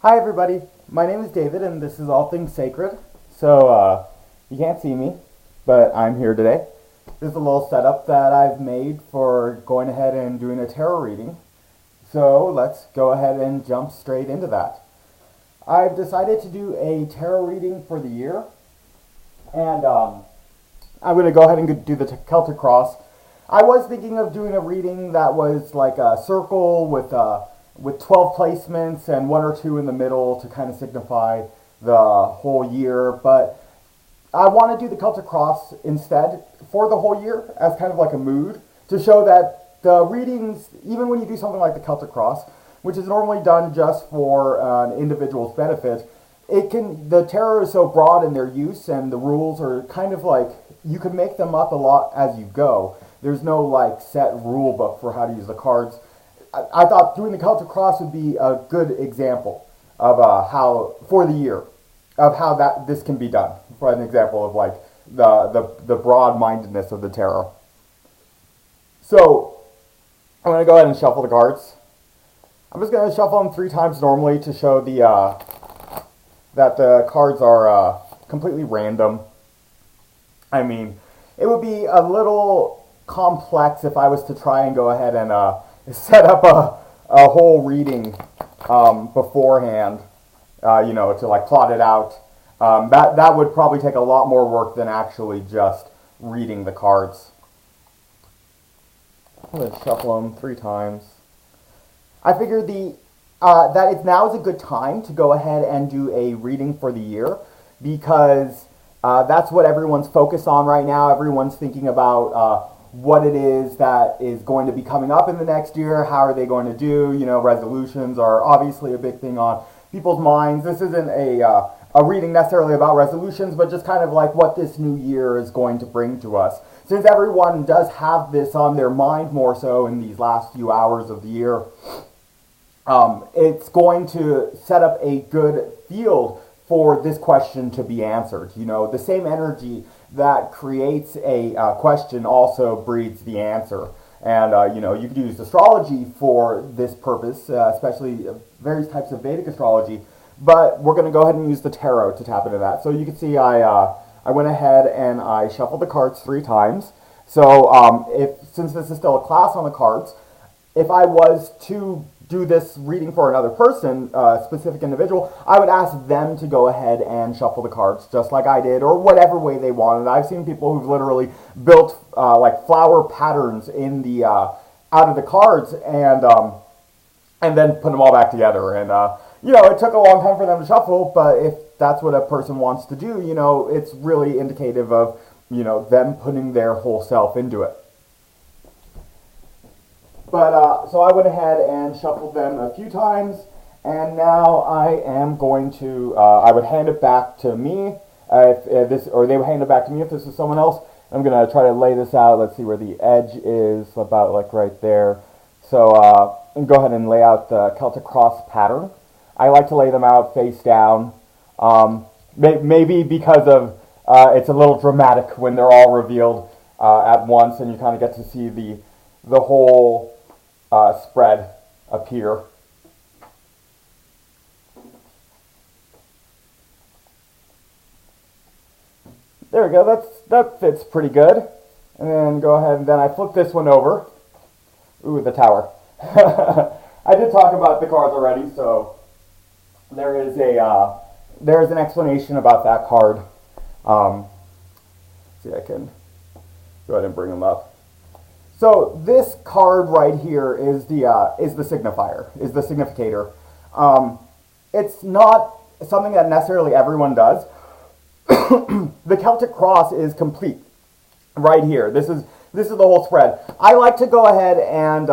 Hi everybody, my name is David and this is All Things Sacred. So, you can't see me, but I'm here today. This is a little setup that I've made for going ahead and doing a tarot reading. So, let's go ahead and jump straight into that. I've decided to do a tarot reading for the year, and I'm going to go ahead and do the Celtic Cross. I was thinking of doing a reading that was like a circle with 12 placements and one or two in the middle to kind of signify the whole year, but I want to do the Celtic Cross instead for the whole year as kind of like a mood to show that the readings, even when you do something like the Celtic Cross, which is normally done just for an individual's benefit, the tarot is so broad in their use and the rules are kind of like, you can make them up a lot as you go. There's no like set rule book for how to use the cards. I thought doing the Celtic Cross would be a good example of how, for the year, of how this can be done. For an example of like the broad-mindedness of the tarot. So, I'm going to go ahead and shuffle the cards. I'm just going to shuffle them 3 times normally to show that the cards are completely random. I mean, it would be a little complex if I was to try and go ahead and set up a whole reading beforehand, to like plot it out. That would probably take a lot more work than actually just reading the cards. I'm going to shuffle them 3 times. I figured that now is a good time to go ahead and do a reading for the year because that's what everyone's focused on right now. Everyone's thinking about what it is that is going to be coming up in the next year. How are they going to do? Resolutions are obviously a big thing on people's minds. This isn't a reading necessarily about resolutions, but just kind of like what this new year is going to bring to us. Since everyone does have this on their mind more so in these last few hours of the year, it's going to set up a good field for this question to be answered. The same energy that creates a question also breeds the answer. And, you could use astrology for this purpose, especially various types of Vedic astrology. But we're going to go ahead and use the tarot to tap into that. So you can see I went ahead and I shuffled the cards 3 times. So since this is still a class on the cards, if I was to do this reading for another person, a specific individual, I would ask them to go ahead and shuffle the cards just like I did, or whatever way they wanted. I've seen people who've literally built like flower patterns in the out of the cards and then put them all back together. And it took a long time for them to shuffle, but if that's what a person wants to do, it's really indicative of them putting their whole self into it. But, so I went ahead and shuffled them a few times, and now I am going to, I would hand it back to me, or they would hand it back to me if this is someone else. I'm going to try to lay this out. Let's see where the edge is, about like right there. So, go ahead and lay out the Celtic Cross pattern. I like to lay them out face down, maybe because of, it's a little dramatic when they're all revealed at once, and you kind of get to see the whole spread appear. There we go. That fits pretty good. And then go ahead and then I flip this one over. Ooh, the tower. I did talk about the cards already, so there is an explanation about that card. See, I can go ahead and bring them up. So this card right here is the signifier, is the significator. It's not something that necessarily everyone does. The Celtic Cross is complete right here. This is the whole spread. I like to go ahead and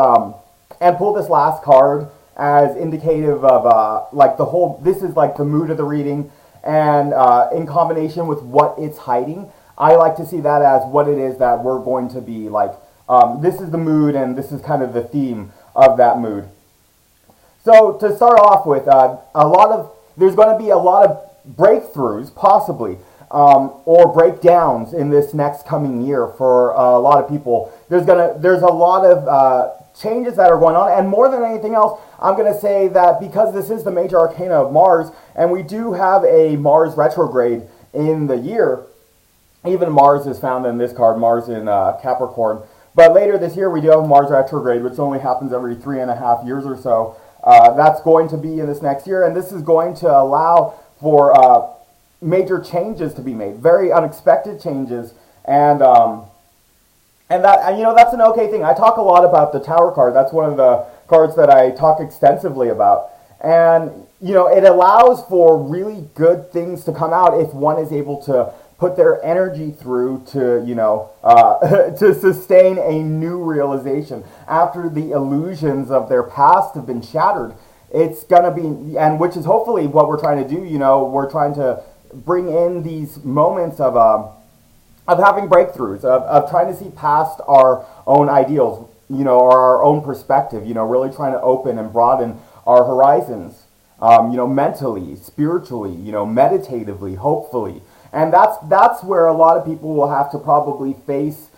pull this last card as indicative of like the whole. This is like the mood of the reading, and in combination with what it's hiding, I like to see that as what it is that we're going to be like. This is the mood, and this is kind of the theme of that mood. So to start off with, there's going to be a lot of breakthroughs, possibly, or breakdowns in this next coming year for a lot of people. There's a lot of changes that are going on. And more than anything else, I'm going to say that because this is the major arcana of Mars, and we do have a Mars retrograde in the year, even Mars is found in this card, Mars in Capricorn. But later this year, we do have Mars retrograde, which only happens every 3.5 years or so. That's going to be in this next year, and this is going to allow for major changes to be made, very unexpected changes, and that's an okay thing. I talk a lot about the Tower card. That's one of the cards that I talk extensively about, and it allows for really good things to come out if one is able to put their energy through to, to sustain a new realization after the illusions of their past have been shattered. It's gonna be, and which is hopefully what we're trying to do. We're trying to bring in these moments of having breakthroughs, of trying to see past our own ideals, or our own perspective. Really trying to open and broaden our horizons, mentally, spiritually, meditatively, hopefully. And that's where a lot of people will have to probably face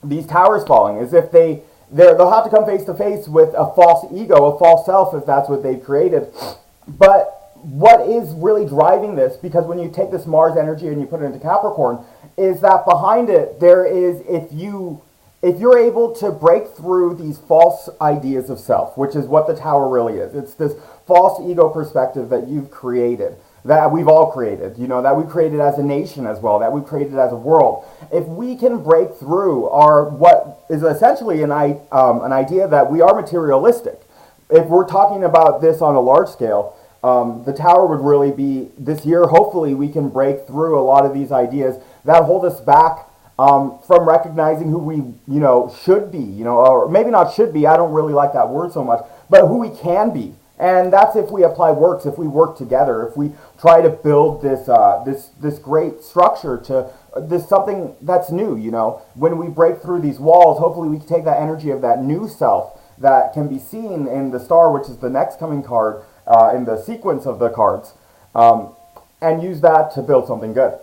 these towers falling, is if they'll have to come face to face with a false ego, a false self, if that's what they've created. But what is really driving this, because when you take this Mars energy and you put it into Capricorn, is that behind it there is, if you're able to break through these false ideas of self, which is what the tower really is. It's this false ego perspective that you've created, that we've all created, that we created as a nation as well, that we created as a world. If we can break through what is essentially an idea that we are materialistic, if we're talking about this on a large scale, the tower would really be, this year, hopefully we can break through a lot of these ideas that hold us back from recognizing who we, should be, or maybe not should be, I don't really like that word so much, but who we can be. And that's if we apply works, if we work together, if we try to build this great structure to this something that's new, When we break through these walls, hopefully we can take that energy of that new self that can be seen in the star, which is the next coming card in the sequence of the cards, and use that to build something good.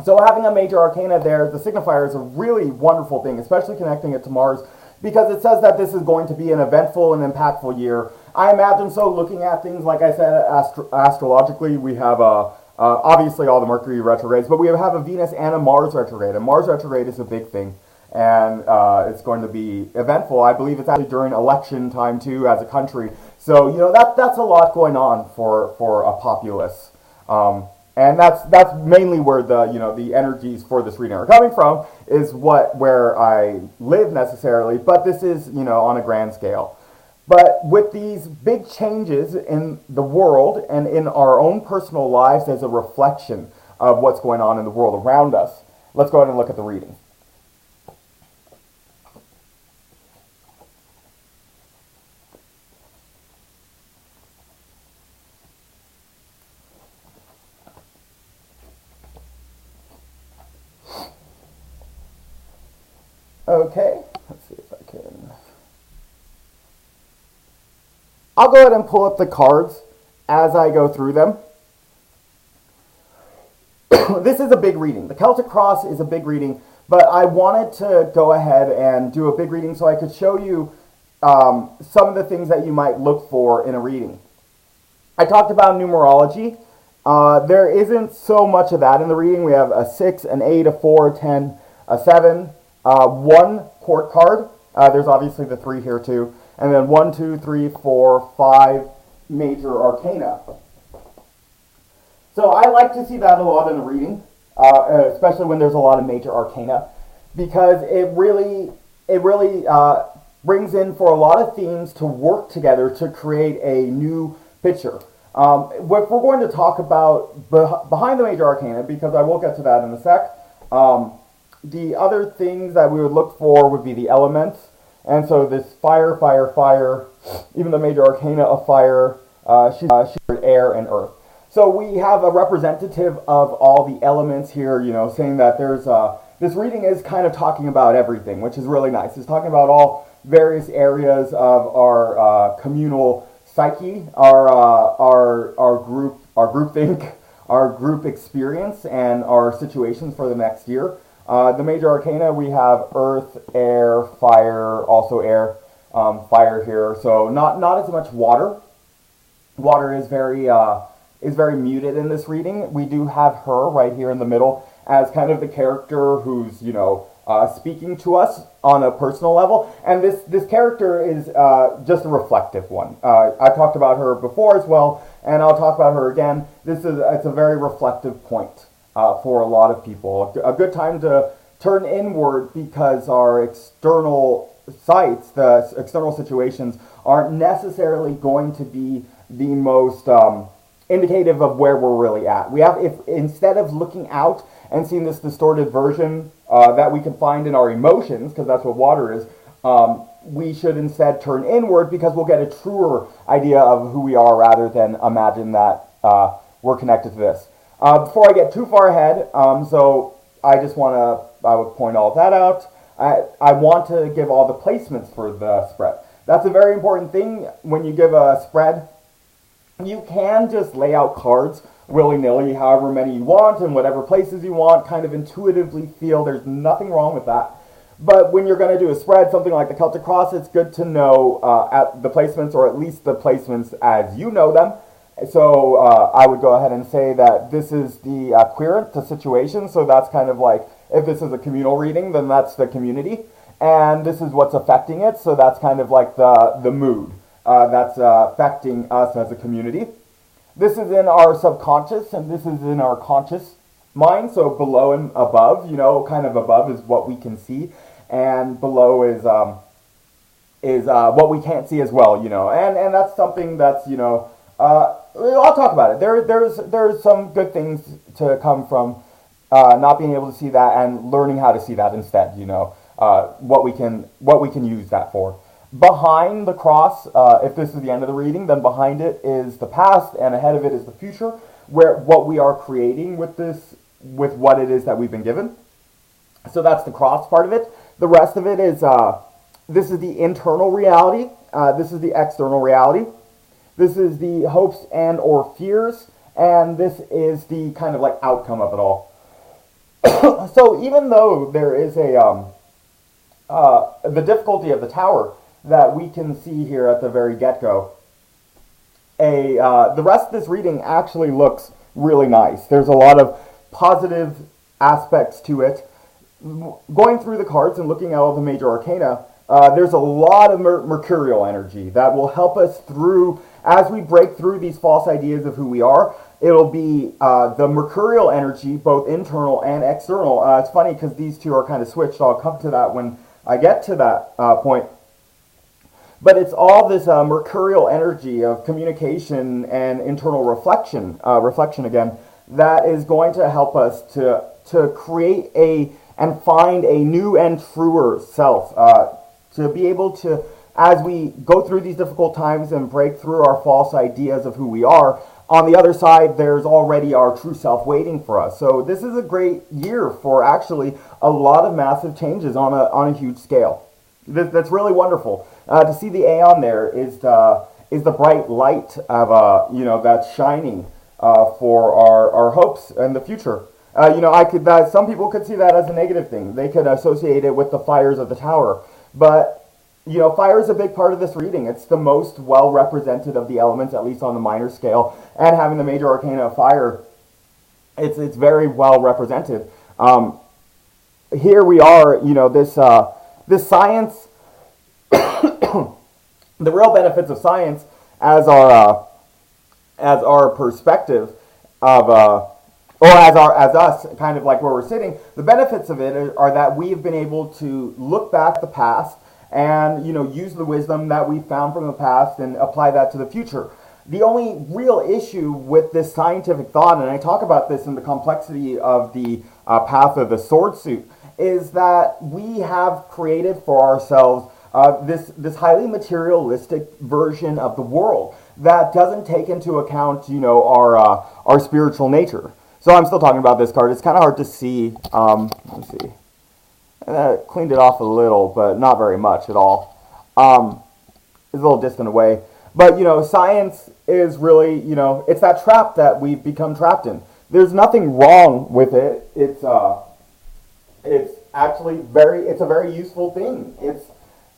So having a major arcana there, the signifier, is a really wonderful thing, especially connecting it to Mars, because it says that this is going to be an eventful and impactful year. I imagine so, looking at things, like I said, astrologically, we have obviously all the Mercury retrogrades, but we have a Venus and a Mars retrograde. And Mars retrograde is a big thing, and it's going to be eventful. I believe it's actually during election time, too, as a country. So, that's a lot going on for a populace. And that's mainly where the energies for this reading are coming from, is where I live necessarily, but this is, on a grand scale. But with these big changes in the world and in our own personal lives as a reflection of what's going on in the world around us, let's go ahead and look at the reading. Okay, let's see if I can. I'll go ahead and pull up the cards as I go through them. This is a big reading. The Celtic Cross is a big reading, but I wanted to go ahead and do a big reading so I could show you some of the things that you might look for in a reading. I talked about numerology. There isn't so much of that in the reading. We have a 6, an 8, a 4, a 10, a 7, 1 court card. There's obviously the 3 here too. And then 1, 2, 3, 4, 5 major arcana. So I like to see that a lot in a reading, especially when there's a lot of major arcana, because it really brings in for a lot of themes to work together to create a new picture. If we're going to talk about behind the major arcana, because I will get to that in a sec, the other things that we would look for would be the elements. And so this fire, fire, fire, even the major arcana of fire, she's air and earth. So we have a representative of all the elements here, saying that there's this reading is kind of talking about everything, which is really nice. It's talking about all various areas of our communal psyche, our group think, our group experience, and our situations for the next year. The major arcana, we have earth, air, fire, also air, fire here. So not as much water. Water is very muted in this reading. We do have her right here in the middle as kind of the character who's speaking to us on a personal level, and this character is just a reflective one. I've talked about her before as well, and I'll talk about her again. It's a very reflective point for a lot of people. A good time to turn inward because our external sites, the external situations, aren't necessarily going to be the most indicative of where we're really at. If instead of looking out and seeing this distorted version that we can find in our emotions, because that's what water is, we should instead turn inward because we'll get a truer idea of who we are rather than imagine that we're connected to this. Before I get too far ahead, so I just want to point all that out. I want to give all the placements for the spread. That's a very important thing when you give a spread. You can just lay out cards willy-nilly, however many you want, and whatever places you want, kind of intuitively feel. There's nothing wrong with that. But when you're going to do a spread, something like the Celtic Cross, it's good to know at the placements, or at least the placements as you know them. So I would go ahead and say that this is the querent, the situation. So that's kind of like, if this is a communal reading, then that's the community. And this is what's affecting it. So that's kind of like the mood that's affecting us as a community. This is in our subconscious, and this is in our conscious mind. So below and above, kind of above is what we can see, and below is what we can't see as well, And that's something that's, I'll talk about it. There's some good things to come from not being able to see that and learning how to see that instead. What we can use that for. Behind the cross, if this is the end of the reading, then behind it is the past, and ahead of it is the future, where what we are creating with what it is that we've been given. So that's the cross part of it. The rest of it is, this is the internal reality. This is the external reality. This is the hopes and or fears, and this is the kind of like outcome of it all. So even though there is the difficulty of the tower that we can see here at the very get-go, the rest of this reading actually looks really nice. There's a lot of positive aspects to it. Going through the cards and looking at all the major arcana, there's a lot of mercurial energy that will help us through, as we break through these false ideas of who we are. It'll be the mercurial energy, both internal and external. It's funny because these two are kind of switched. I'll come to that when I get to that point. But it's all this mercurial energy of communication and internal reflection again, that is going to help us to create and find a new and truer self, to be able to, as we go through these difficult times and break through our false ideas of who we are, on the other side, there's already our true self waiting for us. So this is a great year for actually a lot of massive changes on a huge scale. That's really wonderful. To see the A on there is the bright light of that's shining for our hopes in the future. Some people could see that as a negative thing. They could associate it with the fires of the tower, but fire is a big part of this reading. It's the most well represented of the elements, at least on the minor scale, and having the major arcana of fire, it's very well represented. Here we are, this science. The real benefits of science, as our perspective of, or as us, kind of like where we're sitting, the benefits of it are that we've been able to look back at the past and use the wisdom that we found from the past and apply that to the future. The only real issue with this scientific thought, and I talk about this in the complexity of the path of the sword suit, is that we have created for ourselves this highly materialistic version of the world that doesn't take into account, our spiritual nature. So I'm still talking about this card. It's kind of hard to see. Let's see. Cleaned it off a little, but not very much at all. It's a little distant away. But, science is really, it's that trap that we've become trapped in. There's nothing wrong with it. It's It's actually it's a very useful thing. It's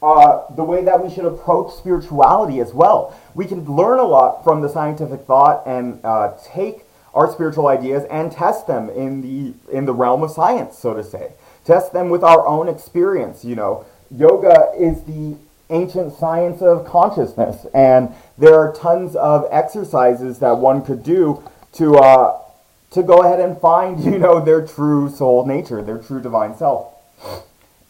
the way that we should approach spirituality as well. We can learn a lot from the scientific thought and take our spiritual ideas and test them in the realm of science, so to say. Test them with our own experience. Yoga is the ancient science of consciousness, and there are tons of exercises that one could do to go ahead and find, their true soul nature, their true divine self.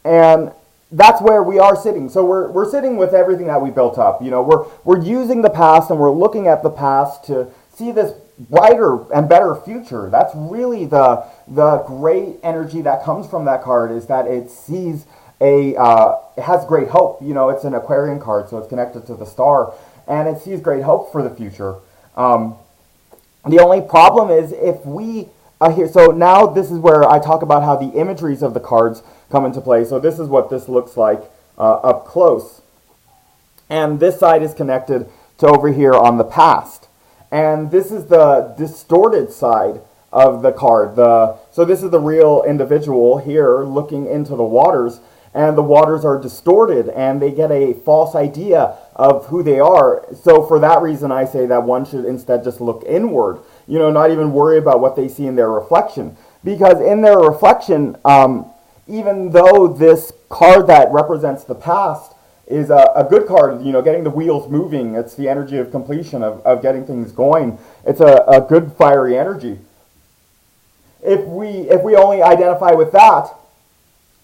And that's where we are sitting. So we're sitting with everything that we built up. We're using the past and we're looking at the past to see this brighter and better future. That's really the great energy that comes from that card, is that it sees it has great hope. It's an Aquarian card, so it's connected to the star, and it sees great hope for the future. The only problem is if we here. So now this is where I talk about how the imageries of the cards come into play. So this is what this looks like up close, and this side is connected to over here on the past, and this is the distorted side of the card. So this is the real individual here looking into the waters, and the waters are distorted and they get a false idea of who they are. So for that reason, I say that one should instead just look inward, not even worry about what they see in their reflection. Because in their reflection, even though this card that represents the past is a good card, getting the wheels moving, it's the energy of completion, of getting things going. It's a good fiery energy. If we only identify with that,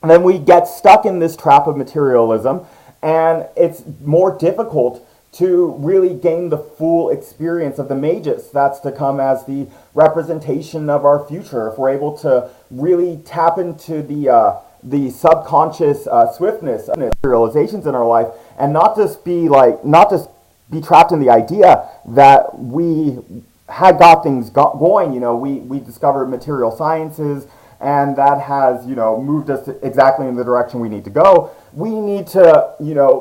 then we get stuck in this trap of materialism, and it's more difficult to really gain the full experience of the magus that's to come as the representation of our future. If we're able to really tap into the subconscious swiftness and materializations in our life, and not just be trapped in the idea that we had got things going. We discovered material sciences, and that has, moved us exactly in the direction we need to go. We need to,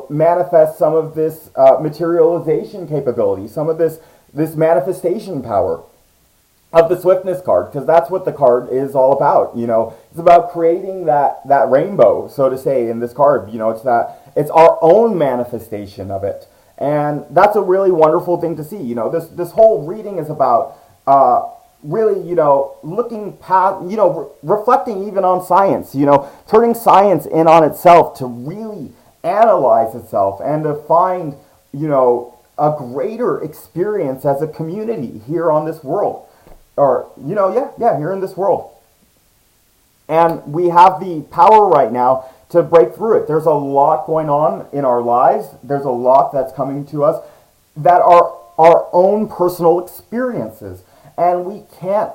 manifest some of this materialization capability, some of this manifestation power of the swiftness card, because that's what the card is all about. It's about creating that rainbow, so to say, in this card. It's our own manifestation of it, and that's a really wonderful thing to see. This whole reading is about really, looking past, reflecting even on science, turning science in on itself to really analyze itself and to find, a greater experience as a community here on this world. Or, here in this world. And we have the power right now to break through it. There's a lot going on in our lives. There's a lot that's coming to us that are our own personal experiences. And we can't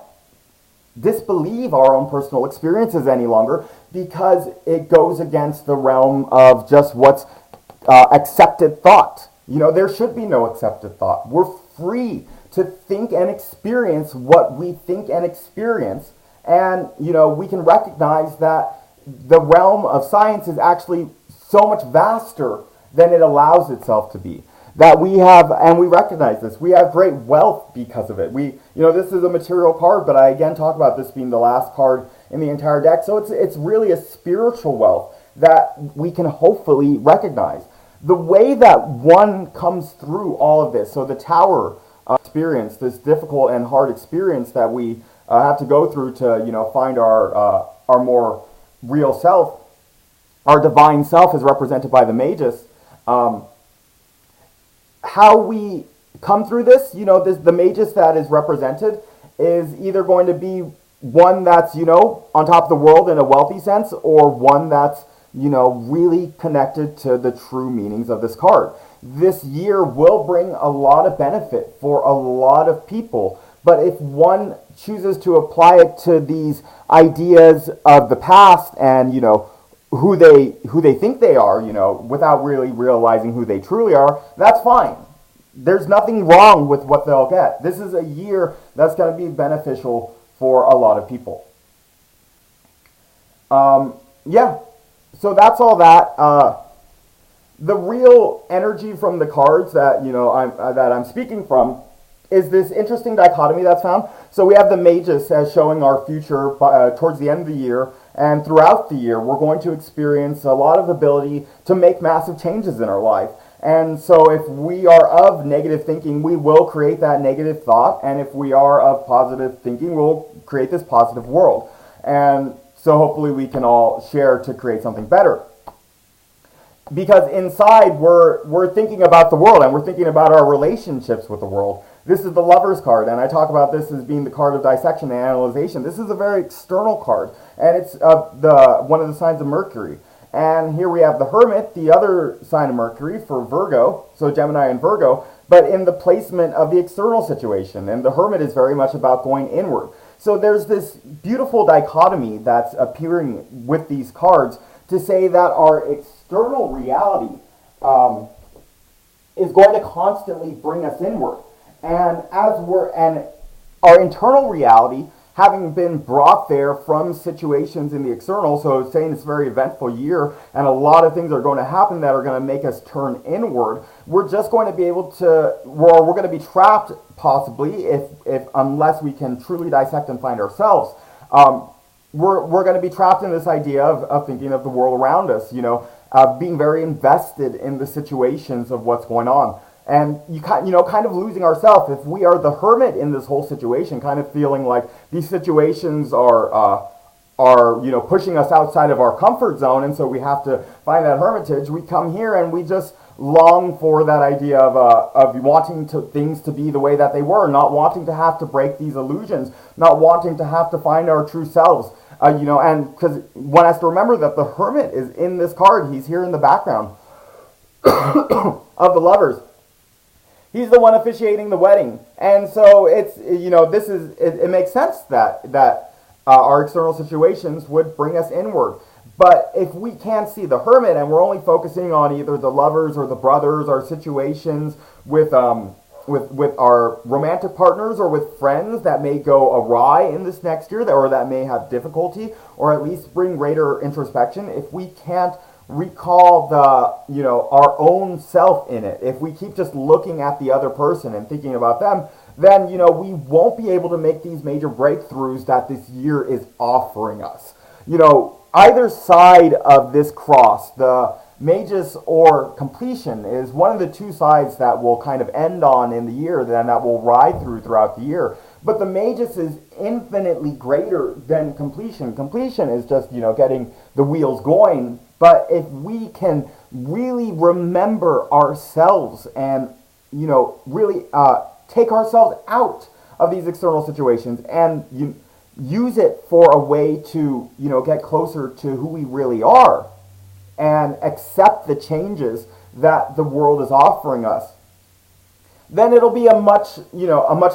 disbelieve our own personal experiences any longer, because it goes against the realm of just what's accepted thought. There should be no accepted thought. We're free to think and experience what we think and experience. And, we can recognize that the realm of science is actually so much vaster than it allows itself to be. That we have, and we recognize this, we have great wealth because of it. This is a material card, but I again talk about this being the last card in the entire deck. So it's really a spiritual wealth that we can hopefully recognize. The way that one comes through all of this, so the tower experience, this difficult and hard experience that we have to go through to, find our more real self, our divine self is represented by the magus. How we come through this, the magus that is represented is either going to be one that's, on top of the world in a wealthy sense, or one that's, really connected to the true meanings of this card. This year will bring a lot of benefit for a lot of people, but if one chooses to apply it to these ideas of the past and, who they think they are, without really realizing who they truly are, that's fine. There's nothing wrong with what they'll get. This is a year that's going to be beneficial for a lot of people. So that's all that. The real energy from the cards that I'm speaking from is this interesting dichotomy that's found. So we have the magus as showing our future towards the end of the year, And throughout the year, we're going to experience a lot of ability to make massive changes in our life. And so if we are of negative thinking, we will create that negative thought. And if we are of positive thinking, we'll create this positive world. And so hopefully we can all share to create something better. Because inside, we're thinking about the world, and we're thinking about our relationships with the world. This is the Lover's card, and I talk about this as being the card of dissection and analyzation. This is a very external card, and it's one of the signs of Mercury. And here we have the Hermit, the other sign of Mercury for Virgo, so Gemini and Virgo, but in the placement of the external situation. And the Hermit is very much about going inward. So there's this beautiful dichotomy that's appearing with these cards to say that our external reality is going to constantly bring us inward. And our internal reality, having been brought there from situations in the external, so saying it's a very eventful year, and a lot of things are going to happen that are going to make us turn inward, we're just going to be able to, or we're going to be trapped possibly, if unless we can truly dissect and find ourselves. We're going to be trapped in this idea of thinking of the world around us, being very invested in the situations of what's going on. And kind of losing ourselves. If we are the Hermit in this whole situation, kind of feeling like these situations are pushing us outside of our comfort zone, and so we have to find that hermitage. We come here and we just long for that idea of wanting things to be the way that they were, not wanting to have to break these illusions, not wanting to have to find our true selves. And because one has to remember that the Hermit is in this card. He's here in the background of the Lovers. He's the one officiating the wedding. And so it makes sense that our external situations would bring us inward. But if we can't see the Hermit and we're only focusing on either the lovers or the brothers, our situations with our romantic partners or with friends that may go awry in this next year, or that may have difficulty, or at least bring greater introspection, if we can't recall our own self in it, if we keep just looking at the other person and thinking about them, then we won't be able to make these major breakthroughs that this year is offering us. Either side of this cross, the Magus or completion, is one of the two sides that will kind of end on in the year, then that will ride throughout the year. But the Magus is infinitely greater than completion. Completion is just getting the wheels going. But if we can really remember ourselves and, really take ourselves out of these external situations and use it for a way to, get closer to who we really are and accept the changes that the world is offering us, then it'll be a much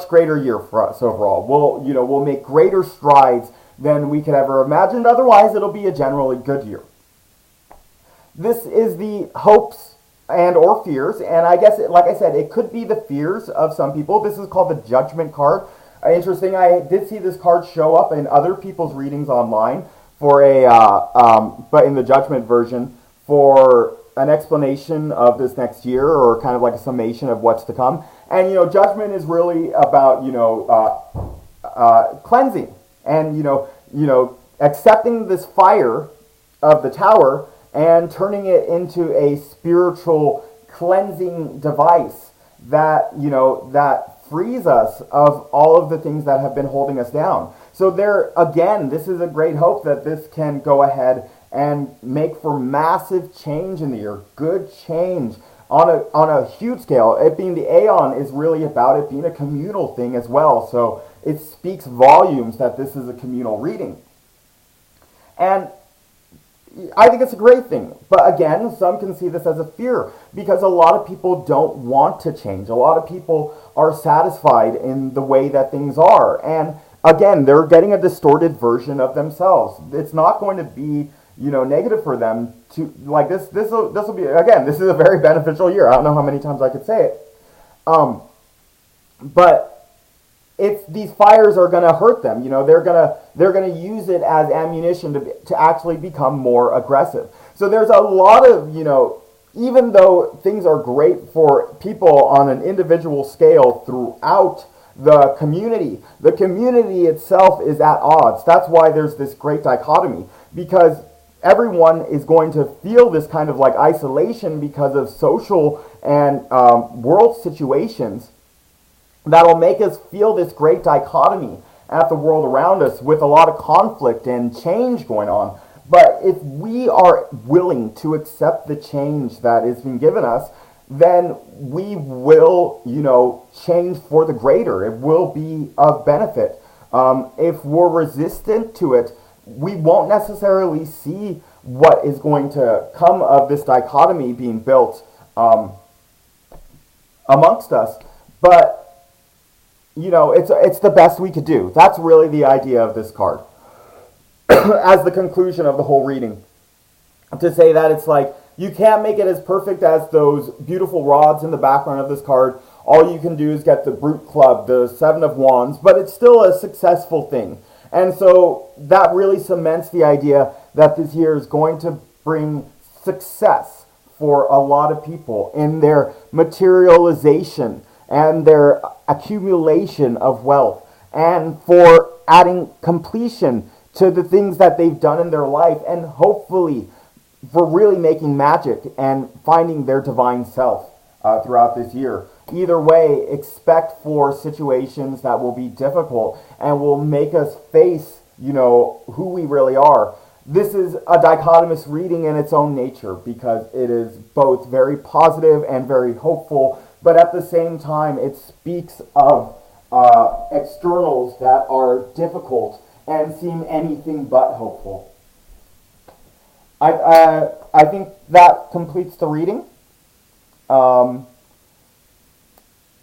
greater year for us overall. We'll make greater strides than we could ever imagine. Otherwise, it'll be a generally good year. This is the hopes and or fears, and I guess, like I said, it could be the fears of some people. This is called the Judgment card. Interesting, I did see this card show up in other people's readings online for but in the Judgment version, for an explanation of this next year, or kind of like a summation of what's to come. And Judgment is really about cleansing and accepting this fire of the tower and turning it into a spiritual cleansing device that frees us of all of the things that have been holding us down. So this is a great hope that this can go ahead and make for massive change in the year, good change on a huge scale. It being the Aeon is really about it being a communal thing as well. So it speaks volumes that this is a communal reading. And I think it's a great thing. But again, some can see this as a fear because a lot of people don't want to change. A lot of people are satisfied in the way that things are. And again, they're getting a distorted version of themselves. It's not going to be, negative for them to, like this will be, again, this is a very beneficial year. I don't know how many times I could say it. But these fires are going to hurt them. They're going to use it as ammunition to actually become more aggressive. So there's a lot of, even though things are great for people on an individual scale throughout the community itself is at odds. That's why there's this great dichotomy. because everyone is going to feel this kind of like isolation because of social and world situations that'll make us feel this great dichotomy at the world around us with a lot of conflict and change going on. But if we are willing to accept the change that has been given us, then we will, change for the greater. It will be of benefit. If we're resistant to it, we won't necessarily see what is going to come of this dichotomy being built amongst us. But it's the best we could do. That's really the idea of this card. As the conclusion of the whole reading, to say that it's like, you can't make it as perfect as those beautiful rods in the background of this card. All you can do is get the Brute Club, the Seven of Wands, but it's still a successful thing. And so that really cements the idea that this year is going to bring success for a lot of people in their materialization and their accumulation of wealth, and for adding completion to the things that they've done in their life, and hopefully for really making magic and finding their divine self throughout this year. Either way, expect for situations that will be difficult and will make us face, who we really are. This is a dichotomous reading in its own nature because it is both very positive and very hopeful, but at the same time it speaks of externals that are difficult and seem anything but hopeful. I think that completes the reading.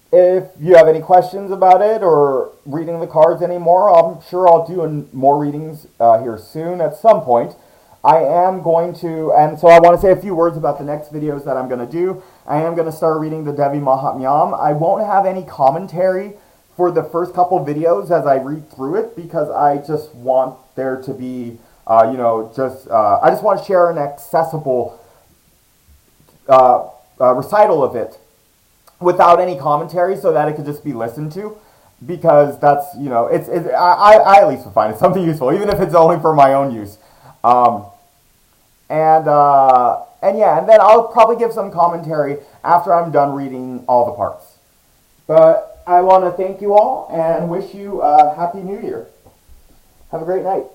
If you have any questions about it or reading the cards anymore, I'm sure I'll do more readings here soon at some point. I am going to, and so I want to say a few words about the next videos that I'm going to do. I am going to start reading the Devi Mahatmyam. I won't have any commentary for the first couple videos as I read through it, because I just want there to be, I just want to share an accessible recital of it without any commentary, so that it could just be listened to, because that's, I at least would find it something useful, even if it's only for my own use. And then I'll probably give some commentary after I'm done reading all the parts. But I want to thank you all and wish you a Happy New Year. Have a great night.